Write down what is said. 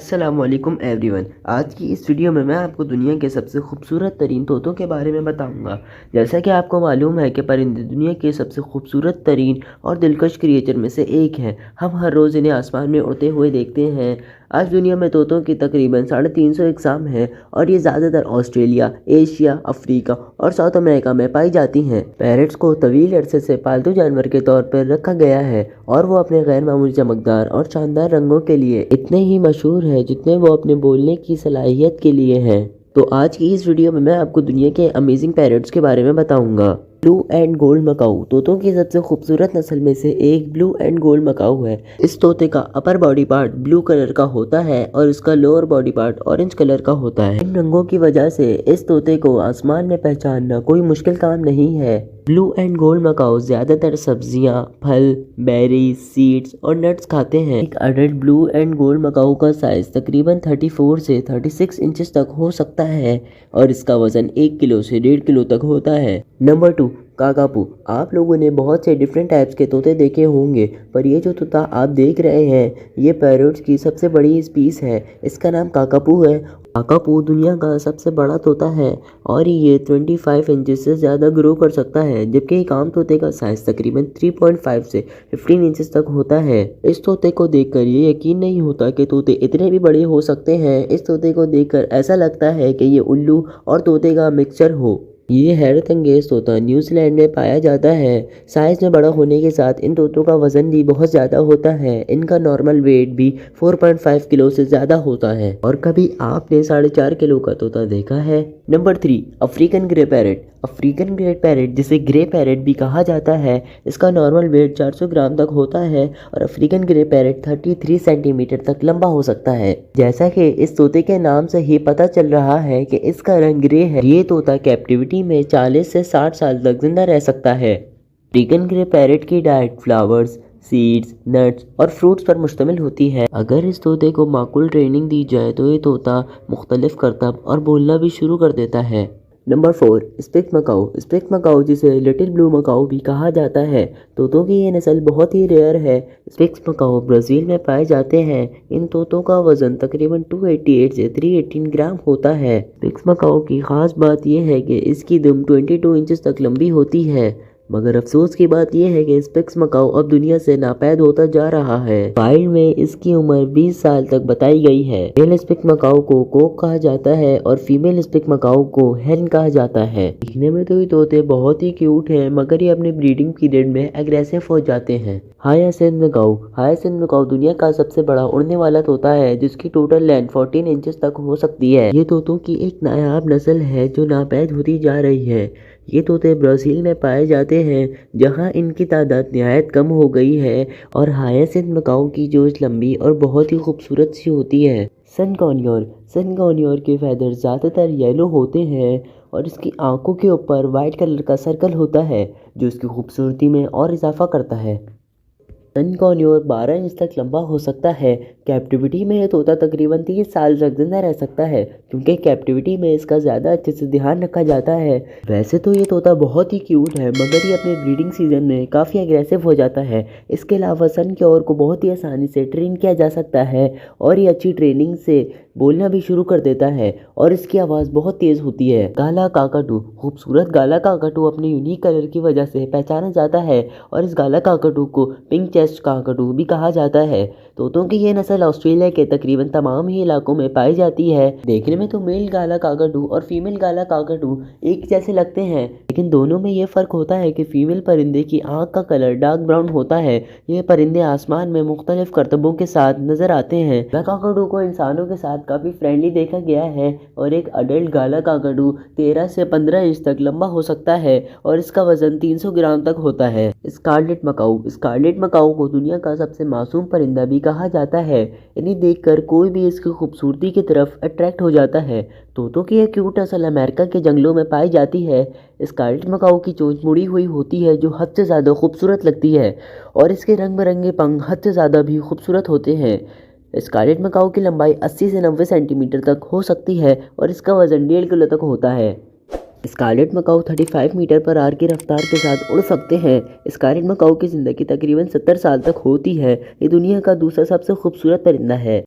السلام علیکم every one. آج کی اس ویڈیو میں آپ کو دنیا کے سب سے خوبصورت ترین طوطوں کے بارے میں بتاؤں گا۔ جیسا کہ آپ کو معلوم ہے کہ پرندے دنیا کے سب سے خوبصورت ترین اور دلکش کریچر میں سے ایک ہیں۔ ہم ہر روز انہیں آسمان میں اڑتے ہوئے دیکھتے ہیں۔ آج دنیا میں طوطوں کی تقریباً 350 اقسام ہیں اور یہ زیادہ تر آسٹریلیا، ایشیا، افریقہ اور ساؤتھ امریکہ میں پائی جاتی ہیں۔ پیرٹس کو طویل عرصے سے پالتو جانور کے طور پر رکھا گیا ہے اور وہ اپنے غیر معمولی چمکدار اور شاندار رنگوں کے لیے اتنے ہی مشہور ہے جتنے وہ اپنے بولنے کی صلاحیت کے لیے ہیں۔ تو آج کی اس ویڈیو میں آپ کو دنیا کے امیزنگ پیرٹس کے بارے میں بتاؤں گا۔ بلو اینڈ گولڈ مکاؤ طوطوں کی سب سے خوبصورت نسل میں سے ایک بلو اینڈ گولڈ مکاؤ ہے۔ اس طوطے کا upper body part blue colour کا ہوتا ہے اور اس کا lower body part orange colour کا ہوتا ہے۔ ان رنگوں کی وجہ سے اس طوطے کو آسمان میں پہچاننا کوئی مشکل کام نہیں ہے۔ بلو اینڈ گولڈ مکاؤ زیادہ تر سبزیاں، پھل، بیریز، سیڈز اور نٹس کھاتے ہیں۔ ایک adult blue and gold macaw کا سائز تقریباً 34 سے 36 انچز تک ہو سکتا ہے اور اس کا وزن 1 کلو سے 1.5 کلو تک ہوتا ہے۔ نمبر 2، کاکاپو۔ آپ لوگوں نے بہت سے ڈیفرنٹ ٹائپس کے طوطے دیکھے ہوں گے، پر یہ جو طوطا آپ دیکھ رہے ہیں یہ پیرٹس کی سب سے بڑی اسپیس ہے۔ اس کا نام کاکاپو ہے۔ کاکاپو دنیا کا سب سے بڑا طوطا ہے اور یہ 25 انچز سے زیادہ گرو کر سکتا ہے، جبکہ ایک عام طوطے کا سائز تقریباً 3.5 سے 15 انچز تک ہوتا ہے۔ اس طوطے کو دیکھ کر یہ یقین نہیں ہوتا کہ طوطے اتنے بھی بڑے ہو سکتے ہیں۔ اس طوطے کو دیکھ کر ایسا لگتا ہے کہ یہ الو اور طوطے کا مکسچر ہو۔ یہ حیرت انگیز طوطا نیوزی لینڈ میں پایا جاتا ہے۔ سائز میں بڑا ہونے کے ساتھ ان طوطوں کا وزن بھی بہت زیادہ ہوتا ہے۔ ان کا نارمل ویٹ بھی 4.5 کلو سے زیادہ ہوتا ہے اور کبھی آپ نے 4.5 کلو کا طوطا دیکھا ہے؟ نمبر 3، افریقن گرے پیرٹ۔ افریقن گرے پیرٹ جسے گرے پیرٹ بھی کہا جاتا ہے، اس کا نارمل ویٹ 400 گرام تک ہوتا ہے اور افریقن گرے پیرٹ 33 سینٹی میٹر تک لمبا ہو سکتا ہے۔ جیسا کہ اس طوطے کے نام سے ہی پتہ چل رہا ہے کہ اس کا رنگ گرے ہے، یہ طوطا کیپٹیوٹی میں 40 سے 60 سال تک زندہ رہ سکتا ہے۔ افریقن گرے پیرٹ کی ڈائٹ فلاورز، سیڈز، نٹس اور فروٹس پر مشتمل ہوتی ہے۔ اگر اس طوطے کو معقول ٹریننگ دی جائے تو یہ طوطا مختلف کرتب اور بولنا بھی شروع کر دیتا ہے۔ Number 4، speak Macau. Speak Macau جسے لٹل بلو مکاؤ بھی کہا جاتا ہے، طوطوں کی یہ نسل بہت ہی ریئر ہے۔ اسپیکس مکاؤ برازیل میں پائے جاتے ہیں۔ ان طوطوں کا وزن تقریباً 288 سے 318 گرام ہوتا ہے۔ اسپیکس مکاؤ کی خاص بات یہ ہے کہ اس کی دم 22 انچز تک لمبی ہوتی ہے، مگر افسوس کی بات یہ ہے کہ اسپیکس مکاؤ اب دنیا سے ناپید ہوتا جا رہا ہے۔ فائل میں اس کی عمر 20 سال تک بتائی گئی ہے۔ میل اسپیک مکاؤ کو کوک کہا جاتا ہے اور فیمیل اسپیک مکاؤ کو ہین کہا جاتا ہے۔ دیکھنے میں تو یہ طوطے بہت ہی کیوٹ ہیں، مگر یہ اپنے بریڈنگ پیریڈ میں اگریسو ہو جاتے ہیں۔ ہیاسینتھ مکاؤ۔ ہیاسینتھ مکاؤ دنیا کا سب سے بڑا اڑنے والا طوطا ہے جس کی ٹوٹل لینتھ 14 انچز تک ہو سکتی ہے۔ یہ طوطوں کی ایک نایاب نسل ہے جو ناپید ہوتی جا رہی ہے۔ یہ طوطے برازیل میں پائے جاتے ہیں جہاں ان کی تعداد نہایت کم ہو گئی ہے اور ہیاسینتھ مکاؤ کی چونچ لمبی اور بہت ہی خوبصورت سی ہوتی ہے۔ سن کونیور۔ سن کونیور کے فیدرز زیادہ تر یلو ہوتے ہیں اور اس کی آنکھوں کے اوپر وائٹ کلر کا سرکل ہوتا ہے جو اس کی خوبصورتی میں اور اضافہ کرتا ہے۔ سن کونیور 12 انچ تک لمبا ہو سکتا ہے۔ کیپٹیوٹی میں یہ طوطا تقریباً 30 سال تک زندہ رہ سکتا ہے کیونکہ کیپٹیوٹی میں اس کا زیادہ اچھے سے دھیان رکھا جاتا ہے۔ ویسے تو یہ طوطا بہت ہی کیوٹ ہے، مگر یہ اپنے بریڈنگ سیزن میں کافی اگریسو ہو جاتا ہے۔ اس کے علاوہ سن کیور کو بہت ہی آسانی سے ٹرین کیا جا سکتا ہے اور یہ اچھی ٹریننگ سے بولنا بھی شروع کر دیتا ہے اور اس کی آواز بہت تیز ہوتی ہے۔ گالا کاکاٹو۔ خوبصورت گالا کاکاٹو اپنے یونیک کلر کی وجہ سے پہچانا جاتا ہے اور اس گالا کاکاٹو کو پنک چیسٹ کاکاٹو بھی کہا جاتا ہے۔ طوطوں کی یہ نسل آسٹریلیا کے تقریباً تمام ہی علاقوں میں پائی جاتی ہے۔ دیکھنے میں تو میل گالا کاکاٹو اور فیمیل گالا کاکاٹو ایک جیسے لگتے ہیں، لیکن دونوں میں یہ فرق ہوتا ہے کہ فیمیل پرندے کی آنکھ کا کلر ڈارک براؤن ہوتا ہے۔ یہ پرندے آسمان میں مختلف کرتبوں کے ساتھ نظر آتے ہیں۔ گالا کاکاٹو کو انسانوں کے ساتھ کافی فرینڈلی دیکھا گیا ہے اور ایک اڈلٹ گالا کاکاٹو 13 سے 15 انچ تک لمبا ہو سکتا ہے اور اس کا وزن 300 گرام تک ہوتا ہے۔ اسکارلیٹ مکاؤ۔ اسکارلیٹ مکاؤ کو دنیا کا سب سے معصوم پرندہ بھی کہا جاتا ہے۔ انہیں دیکھ کر کوئی بھی اس کی خوبصورتی کی طرف اٹریکٹ ہو جاتا ہے۔ طوطوں کی ایک کیوٹ نسل امریکہ کے جنگلوں میں پائی جاتی ہے۔ اسکارلیٹ مکاؤ کی چونچ مڑی ہوئی ہوتی ہے جو حد سے زیادہ خوبصورت لگتی ہے اور اس کے رنگ برنگے پنکھ حد سے زیادہ بھی خوبصورت ہوتے ہیں۔ اسکارلیٹ مکاؤ کی لمبائی 80 سے 90 سینٹی میٹر تک ہو سکتی ہے اور اس کا وزن 1.5 کلو تک ہوتا ہے۔ اسکارلیٹ مکاؤ 35 میٹر پر آور کی رفتار کے ساتھ اڑ سکتے ہیں۔ اسکارلیٹ مکاؤ کی زندگی تقریباً 70 سال تک ہوتی ہے۔ یہ دنیا کا دوسرا سب سے خوبصورت پرندہ ہے۔